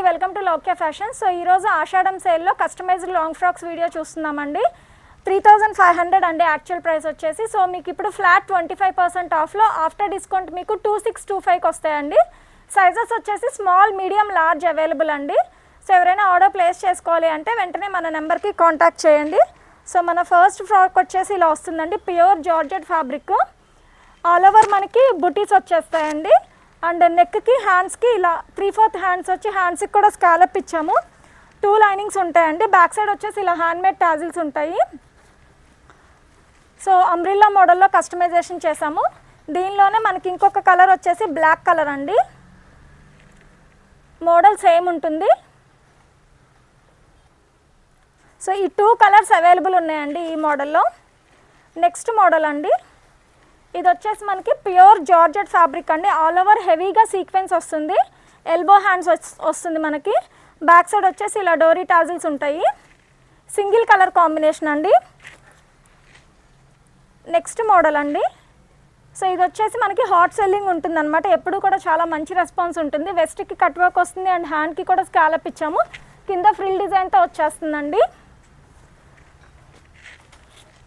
అండి welcome to Lokya fashion. So ఈ రోజు ఆషాఢం సేల్ లో కస్టమైజ్డ్ లాంగ్ ఫ్రాక్స్ వీడియో చూస్తున్నామండి. 3500 అండి యాక్చువల్ ప్రైస్ వచ్చేసి. సో మీకు ఇప్పుడు ఫ్లాట్ 25% ఆఫ్ లో ఆఫ్టర్ డిస్కౌంట్ మీకు 2625 కి వస్తాయండి. సైజెస్ వచ్చేసి స్మాల్, మీడియం, లార్జ్ అవైలబుల్ అండి. సో ఎవరైనా ఆర్డర్ ప్లేస్ చేసుకోవాలి అంటే వెంటనే మన నెంబర్ కి కాంటాక్ట్ చేయండి. సో మన ఫస్ట్ ఫ్రాక్ వచ్చేసి ఇలా వస్తుందండి. Pure georgette fabric, all over మనకి బుటీస్ వచ్చేస్తాయండి. అండ్ నెక్కి, హ్యాండ్స్కి ఇలా 3/4 హ్యాండ్స్ వచ్చి హ్యాండ్స్కి కూడా స్కాలప్ ఇచ్చాము. 2 లైనింగ్స్ ఉంటాయండి. బ్యాక్ సైడ్ వచ్చేసి ఇలా హ్యాండ్మేడ్ టాజిల్స్ ఉంటాయి. సో అంబ్రిల్లా మోడల్లో కస్టమైజేషన్ చేసాము. దీనిలోనే మనకి ఇంకొక కలర్ వచ్చేసి బ్లాక్ కలర్ అండి. మోడల్ సేమ్ ఉంటుంది. సో ఈ 2 కలర్స్ అవైలబుల్ ఉన్నాయండి ఈ మోడల్లో. నెక్స్ట్ మోడల్ అండి, ఇది వచ్చేసి మనకి ప్యూర్ జార్జెట్ ఫ్యాబ్రిక్ అండి. ఆల్ ఓవర్ హెవీగా సీక్వెన్స్ వస్తుంది. ఎల్బో హ్యాండ్స్ వస్తుంది మనకి. బ్యాక్ సైడ్ వచ్చేసి ఇలా డోరీ టాజిల్స్ ఉంటాయి. సింగిల్ కలర్ కాంబినేషన్ అండి. నెక్స్ట్ మోడల్ అండి. సో ఇది వచ్చేసి మనకి హాట్ సెల్లింగ్ ఉంటుంది అనమాట. ఎప్పుడు కూడా చాలా మంచి రెస్పాన్స్ ఉంటుంది. వెస్ట్కి కట్ వర్క్ వస్తుంది అండ్ హ్యాండ్కి కూడా స్కాలప్ ఇచ్చాము. కింద ఫ్రిల్ డిజైన్తో వచ్చేస్తుందండి.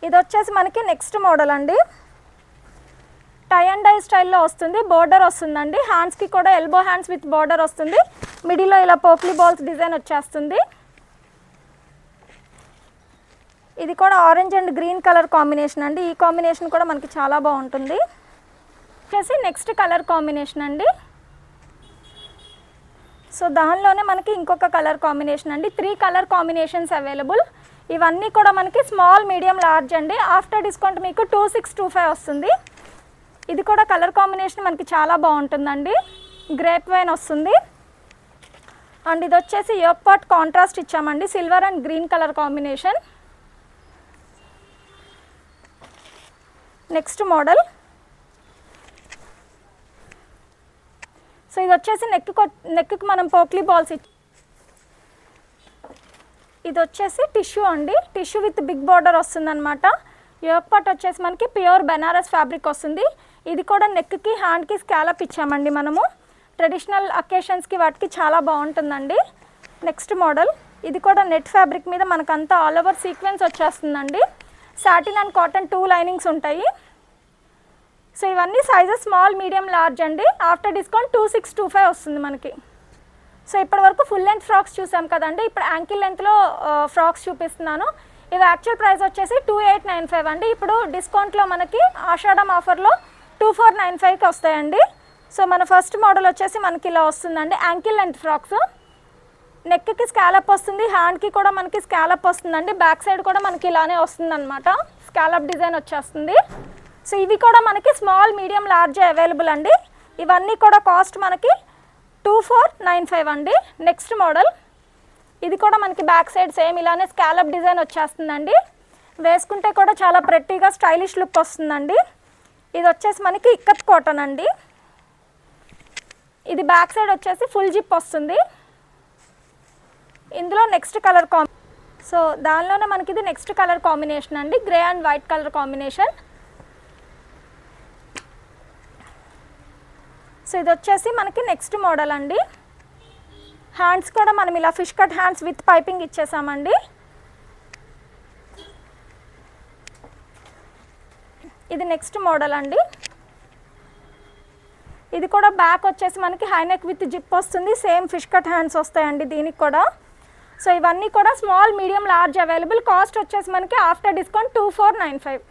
ఇది వచ్చేసి మనకి నెక్స్ట్ మోడల్ అండి. టై అండ్ డై స్టైల్లో వస్తుంది. బోర్డర్ వస్తుందండి. హ్యాండ్స్కి కూడా ఎల్బో హ్యాండ్స్ విత్ బోర్డర్ వస్తుంది. మిడిల్లో ఇలా పోక్లీ బాల్స్ డిజైన్ వచ్చేస్తుంది. ఇది కూడా orange and green colour combination అండి. ఈ కాంబినేషన్ కూడా మనకి చాలా బాగుంటుంది. వచ్చేసి నెక్స్ట్ కలర్ కాంబినేషన్ అండి. సో దానిలోనే మనకి ఇంకొక కలర్ కాంబినేషన్ అండి. 3 కలర్ కాంబినేషన్స్ అవైలబుల్. ఇవన్నీ కూడా మనకి స్మాల్, మీడియం, లార్జ్ అండి. ఆఫ్టర్ డిస్కౌంట్ మీకు 2625 వస్తుంది. ఇది కూడా కలర్ కాంబినేషన్ మనకి చాలా బాగుంటుందండి. గ్రేప్ వైన్ వస్తుంది. అండ్ ఇది వచ్చేసి యోక్ పార్ట్ కాంట్రాస్ట్ ఇచ్చామండి. Silver and green colour combination. Next model. So ఇది వచ్చేసి నెక్కి మనం పోక్లీ బాల్స్ ఇది వచ్చేసి టిష్యూ అండి. టిష్యూ విత్ బిగ్ బార్డర్ వస్తుంది అనమాట. యోక్ పార్ట్ వచ్చేసి మనకి ప్యూర్ బెనారస్ ఫ్యాబ్రిక్ వస్తుంది. ఇది కూడా నెక్కి, హ్యాండ్కి స్కాలప్ ఇచ్చామండి మనము. ట్రెడిషనల్ అకేషన్స్కి వాటికి చాలా బాగుంటుందండి. Next model. ఇది కూడా నెట్ ఫ్యాబ్రిక్ మీద మనకంతా ఆల్ ఓవర్ సీక్వెన్స్ వచ్చేస్తుందండి. సాటిన్ అండ్ కాటన్ 2 లైనింగ్స్ ఉంటాయి. సో ఇవన్నీ సైజెస్ స్మాల్, మీడియం, లార్జ్ అండి. ఆఫ్టర్ డిస్కౌంట్ 2625 వస్తుంది మనకి. సో ఇప్పటి వరకు ఫుల్ లెంత్ ఫ్రాక్స్ చూసాం కదండి. ఇప్పుడు యాంకిల్ లెంత్లో ఫ్రాక్స్ చూపిస్తున్నాను. ఇవి యాక్చువల్ ప్రైస్ వచ్చేసి 2895 అండి. ఇప్పుడు డిస్కౌంట్లో మనకి ఆషాఢం ఆఫర్లో 2495కి వస్తాయండి. సో మన ఫస్ట్ మోడల్ వచ్చేసి మనకి ఇలా వస్తుందండి. Ankle length frocks. నెక్కి స్కాలప్ వస్తుంది. హ్యాండ్కి కూడా మనకి స్కాలప్ వస్తుందండి. బ్యాక్ సైడ్ కూడా మనకి ఇలానే వస్తుంది అనమాట. స్కాలప్ డిజైన్ వచ్చేస్తుంది. సో ఇవి కూడా మనకి స్మాల్, మీడియం, లార్జ్ అవైలబుల్ అండి. ఇవన్నీ కూడా కాస్ట్ మనకి 2495 అండి. Next model. ఇది కూడా మనకి బ్యాక్ సైడ్ సేమ్ ఇలానే స్కాలప్ డిజైన్ వచ్చేస్తుందండి. వేసుకుంటే కూడా చాలా ప్రెట్టీగా స్టైలిష్ లుక్ వస్తుందండి. ఇది వచ్చేసి మనకి ఇక్కత్ కాటన్ అండి. ఇది బ్యాక్ సైడ్ వచ్చేసి ఫుల్ జిప్ వస్తుంది. ఇందులో నెక్స్ట్ కలర్ సో దానిలోనే మనకి ఇది నెక్స్ట్ కలర్ కాంబినేషన్ అండి. Grey and white colour combination. So ఇది వచ్చేసి మనకి నెక్స్ట్ మోడల్ అండి. హ్యాండ్స్ కూడా మనం ఇలా fish cut hands with piping ఇచ్చేసామండి. ఇది నెక్స్ట్ మోడల్ అండి. ఇది కూడా బ్యాక్ వచ్చేసి మనకి హైనెక్ విత్ జిప్ వస్తుంది. సేమ్ ఫిష్ కట్ హ్యాండ్స్ వస్తాయండి దీనికి కూడా. సో ఇవన్నీ కూడా small, medium, large available. Cost వచ్చేసి మనకి ఆఫ్టర్ డిస్కౌంట్ 2495.